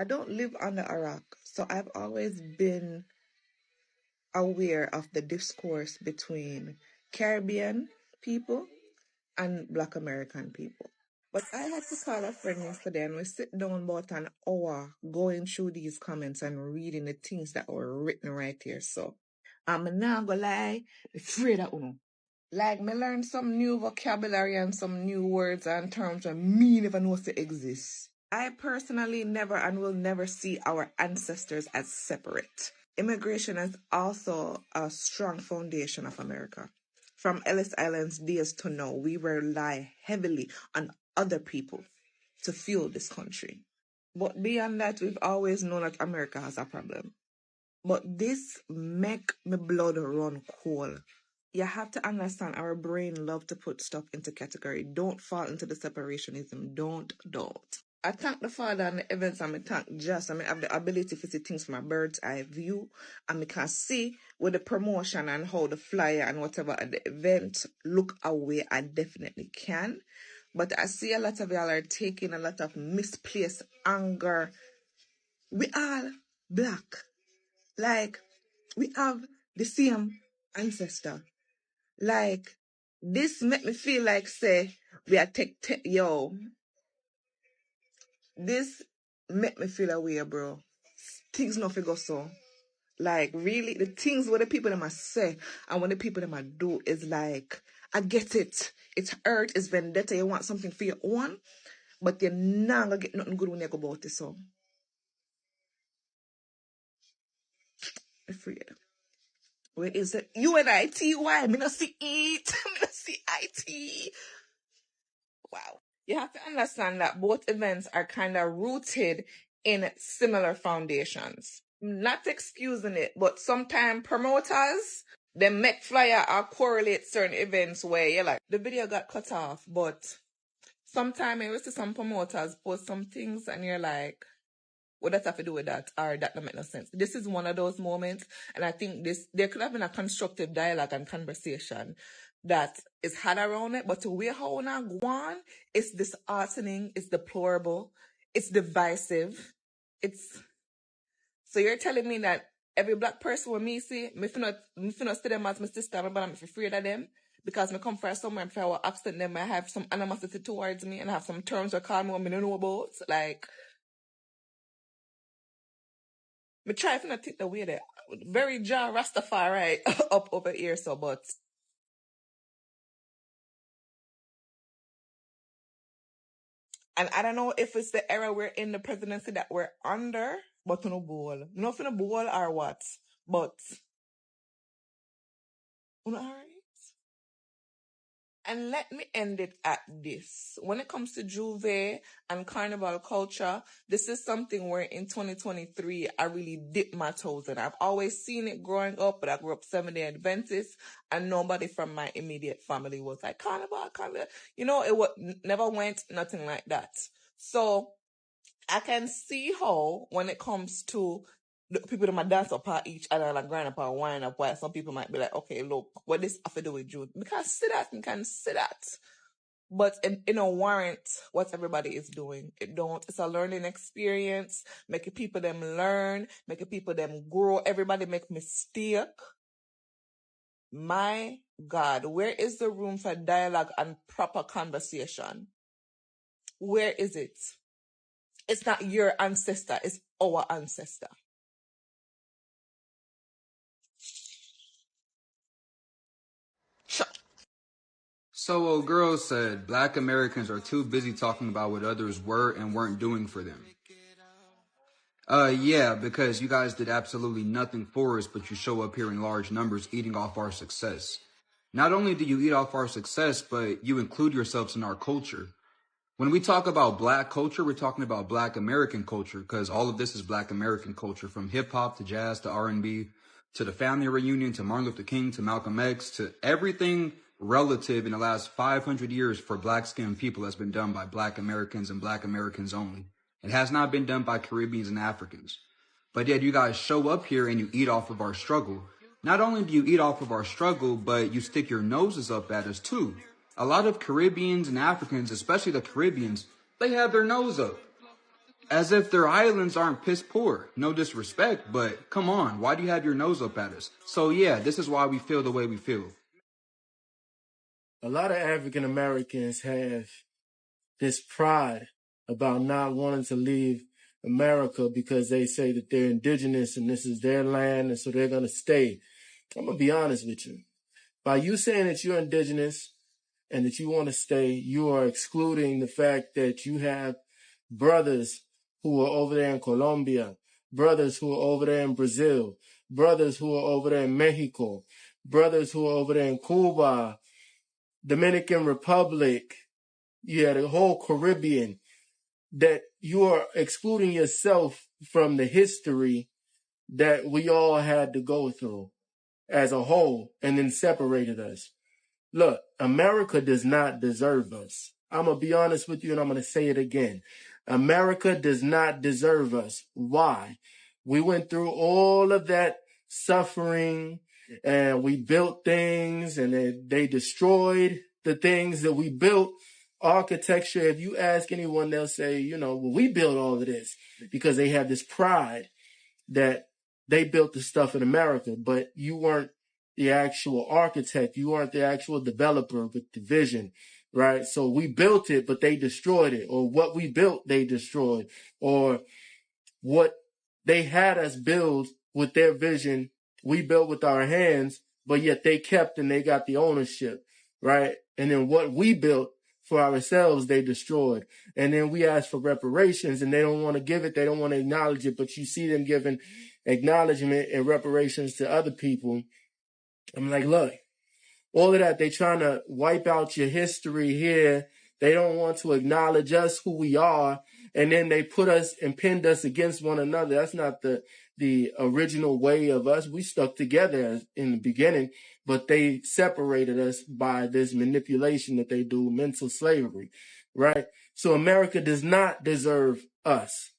I don't live under Iraq, so I've always been aware of the discourse between Caribbean people and Black American people. But I had to call a friend yesterday and we sit down about an hour going through these comments and reading the things that were written right here. So I'm not gonna lie, I'm afraid of uno. Like, me learn some new vocabulary and some new words and terms that me never know to exist. I personally never and will never see our ancestors as separate. Immigration is also a strong foundation of America. From Ellis Island's days to now, we rely heavily on other people to fuel this country. But beyond that, we've always known that America has a problem. But this make my blood run cold. You have to understand our brain love to put stuff into category. Don't fall into the separationism. Don't. I thank the Father and the events, and I thank Just, and I have the ability to see things from a bird's eye view, and I can see with the promotion and how the flyer and whatever at the event look away. I definitely can. But I see a lot of y'all are taking a lot of misplaced anger. We all Black. Like, we have the same ancestor. Like, this make me feel like, say, we are this make me feel away, bro. Things not figure so. Like, really, the things what the people them must say and what the people them must do is like, I get it. It's hurt, it's vendetta, you want something for your own, but you're not gonna get nothing good when you go about it, so. Afraid. Where is it? UNITY? Me not see it. Me not see IT. Wow. You have to understand that both events are kind of rooted in similar foundations. Not excusing it, but sometimes promoters, they make flyer or correlate certain events where you're like, the video got cut off, but sometimes you see some promoters post some things and you're like, what does that have to do with that? Or that don't make no sense. This is one of those moments, and I think there could have been a constructive dialogue and conversation that is had around it, but the way how we now go on, it's disheartening, it's deplorable, it's divisive, so you're telling me that every Black person with me see, me finna see them as my sister, but I'm afraid of them, because me come from somewhere and if I will absent them, I have some animosity towards me, and I have some terms that call me what me don't know about, like, me try to take the way there. Very Jah Rastafari up over here, so, but and I don't know if it's the era we're in, the presidency that we're under, but no ball. Nothing a ball or what. But alright. And let me end it at this. When it comes to Juve and carnival culture, this is something where in 2023, I really dipped my toes in. I've always seen it growing up, but I grew up 7-day Adventist, and nobody from my immediate family was like, carnival. You know, never went, nothing like that. So I can see how, when it comes to the people that might dance up at each other, like grind up and wind up, while some people might be like, okay, look, what this have to do with Jude? Because see that, you can see that. But it don't warrant what everybody is doing. It don't. It's a learning experience. Making people them learn, making people them grow. Everybody make mistake. My God, where is the room for dialogue and proper conversation? Where is it? It's not your ancestor, it's our ancestor. So old girl said Black Americans are too busy talking about what others were and weren't doing for them. Yeah, because you guys did absolutely nothing for us, but you show up here in large numbers eating off our success. Not only do you eat off our success, but you include yourselves in our culture. When we talk about Black culture, we're talking about Black American culture, because all of this is Black American culture, from hip-hop to jazz to R&B, to the family reunion, to Martin Luther King, to Malcolm X, to everything relative in the last 500 years for Black-skinned people has been done by Black Americans and Black Americans only. It has not been done by Caribbeans and Africans. But yet you guys show up here and you eat off of our struggle. Not only do you eat off of our struggle, but you stick your noses up at us too. A lot of Caribbeans and Africans, especially the Caribbeans, they have their nose up. As if their islands aren't piss poor. No disrespect, but come on, why do you have your nose up at us? So yeah, this is why we feel the way we feel. A lot of African Americans have this pride about not wanting to leave America because they say that they're indigenous and this is their land and so they're going to stay. I'm going to be honest with you. By you saying that you're indigenous and that you want to stay, you are excluding the fact that you have brothers who are over there in Colombia, brothers who are over there in Brazil, brothers who are over there in Mexico, brothers who are over there in Cuba, Dominican Republic, yeah, the whole Caribbean, that you are excluding yourself from the history that we all had to go through as a whole and then separated us. Look, America does not deserve us. I'm going to be honest with you and I'm going to say it again. America does not deserve us. Why? We went through all of that suffering and we built things and they destroyed the things that we built. Architecture, if you ask anyone, they'll say, well, we built all of this because they have this pride that they built the stuff in America, but you weren't the actual architect. You weren't the actual developer with the vision, right? So we built it, but they destroyed it, or what we built, they destroyed, or what they had us build with their vision, we built with our hands, but yet they kept and they got the ownership, right? And then what we built for ourselves, they destroyed. And then we asked for reparations and they don't want to give it. They don't want to acknowledge it, but you see them giving acknowledgement and reparations to other people. I'm like, look, all of that, they trying to wipe out your history here. They don't want to acknowledge us, who we are. And then they put us and pinned us against one another. That's not the original way of us. We stuck together in the beginning, but they separated us by this manipulation that they do, mental slavery, right? So America does not deserve us.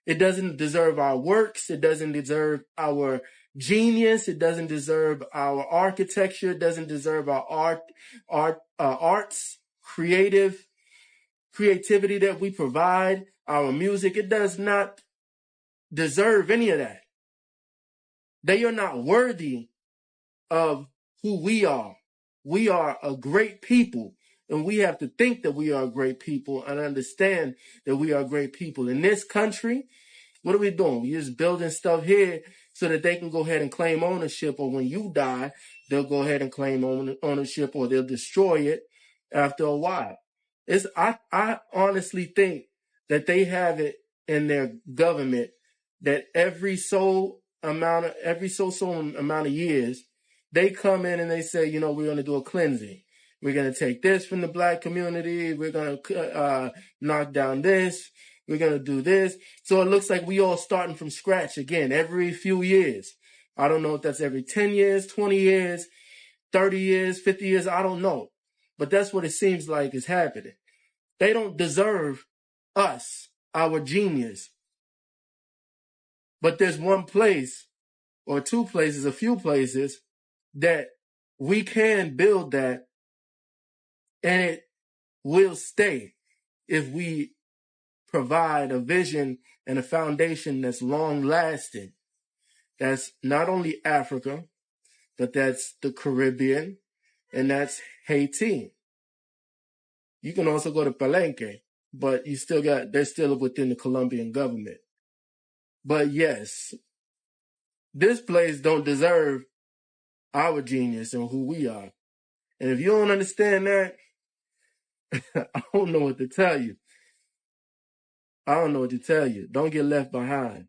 It doesn't deserve our works. It doesn't deserve our genius. It doesn't deserve our architecture. It doesn't deserve our arts, creativity that we provide, our music. It does not deserve any of that. They are not worthy of who we are. We are a great people, and we have to think that we are a great people and understand that we are great people. In this country, what are we doing? We're just building stuff here so that they can go ahead and claim ownership, or when you die, they'll go ahead and claim ownership, or they'll destroy it after a while. I honestly think that they have it in their government that every so amount of years, they come in and they say, we're going to do a cleansing. We're going to take this from the black community. We're going to knock down this. We're going to do this. So it looks like we all starting from scratch again every few years. I don't know if that's every 10 years, 20 years, 30 years, 50 years. I don't know. But that's what it seems like is happening. They don't deserve us, our genius. But there's one place or two places, a few places that we can build that, and it will stay if we provide a vision and a foundation that's long lasting. That's not only Africa, but that's the Caribbean, and that's Haiti. You can also go to Palenque, but they're still within the Colombian government. But yes, this place don't deserve our genius and who we are. And if you don't understand that, I don't know what to tell you. Don't get left behind.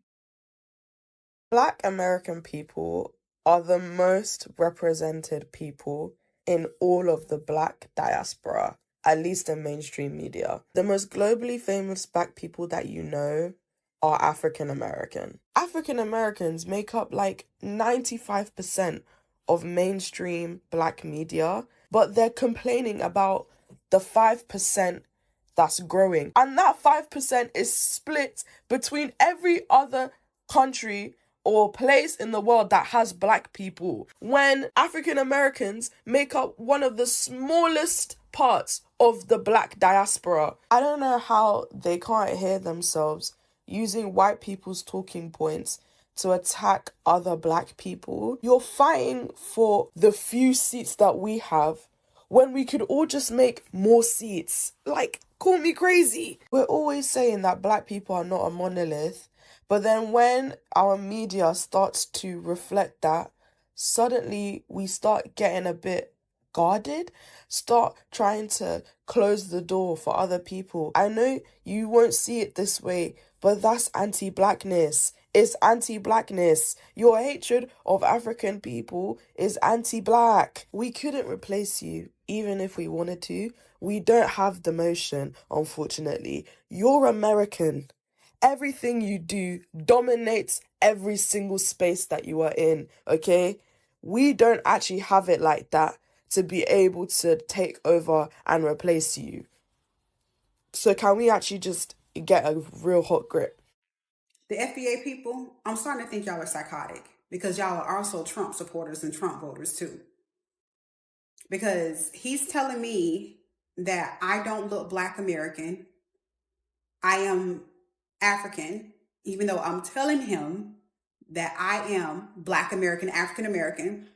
Black American people are the most represented people in all of the Black diaspora, at least in mainstream media. The most globally famous Black people that you know are African American. African Americans make up like 95% of mainstream Black media, but they're complaining about the 5% that's growing. And that 5% is split between every other country or place in the world that has Black people, when African Americans make up one of the smallest parts of the Black diaspora. I don't know how they can't hear themselves using white people's talking points to attack other black people. You're fighting for the few seats that we have when we could all just make more seats. Like, call me crazy. We're always saying that black people are not a monolith, but then when our media starts to reflect that, suddenly we start getting a bit guarded, start trying to close the door for other people. I know you won't see it this way, but that's anti-blackness. It's anti-blackness. Your hatred of African people is anti-black. We couldn't replace you, even if we wanted to. We don't have the motion, unfortunately. You're American. Everything you do dominates every single space that you are in, okay? We don't actually have it like that to be able to take over and replace you. So can we actually just get a real hot grip? The FBA people, I'm starting to think y'all are psychotic because y'all are also Trump supporters and Trump voters too. Because he's telling me that I don't look Black American. I am African, even though I'm telling him that I am Black American, African American.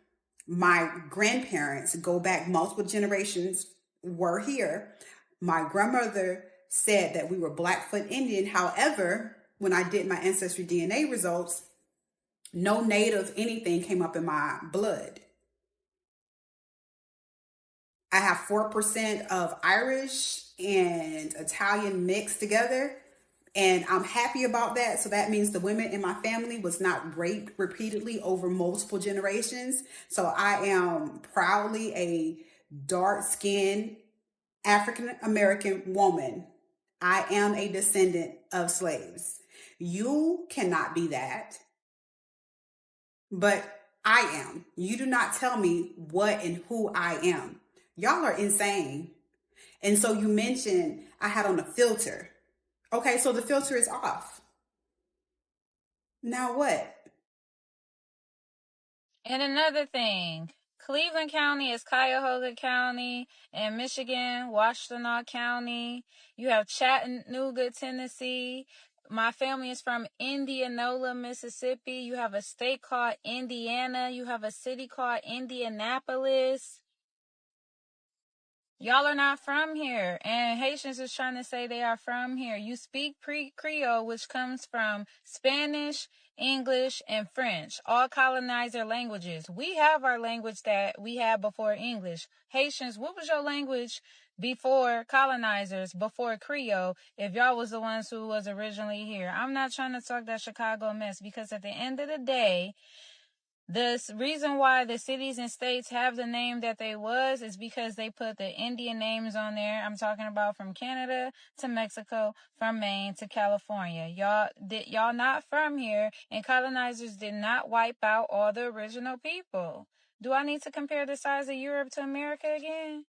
My grandparents go back multiple generations, were here. My grandmother said that we were Blackfoot Indian. However, when I did my ancestry DNA results, no native anything came up in my blood. I have 4% of Irish and Italian mixed together, and I'm happy about that. So that means the women in my family was not raped repeatedly over multiple generations. So I am proudly a dark-skinned African American woman. I am a descendant of slaves. You cannot be that, but I am. You do not tell me what and who I am. Y'all are insane. And so you mentioned I had on a filter. Okay, so the filter is off. Now what? And another thing, Cleveland County is Cuyahoga County, and Michigan, Washtenaw County. You have Chattanooga, Tennessee. My family is from Indianola, Mississippi. You have a state called Indiana. You have a city called Indianapolis. Y'all are not from here, and Haitians is trying to say they are from here. You speak Creole, which comes from Spanish, English, and French, all colonizer languages. We have our language that we had before English. Haitians, what was your language before colonizers, before Creole, if y'all was the ones who was originally here? I'm not trying to talk that Chicago mess, because at the end of the day, the reason why the cities and states have the name that they was is because they put the Indian names on there. I'm talking about from Canada to Mexico, from Maine to California. Y'all not from here, and colonizers did not wipe out all the original people. Do I need to compare the size of Europe to America again?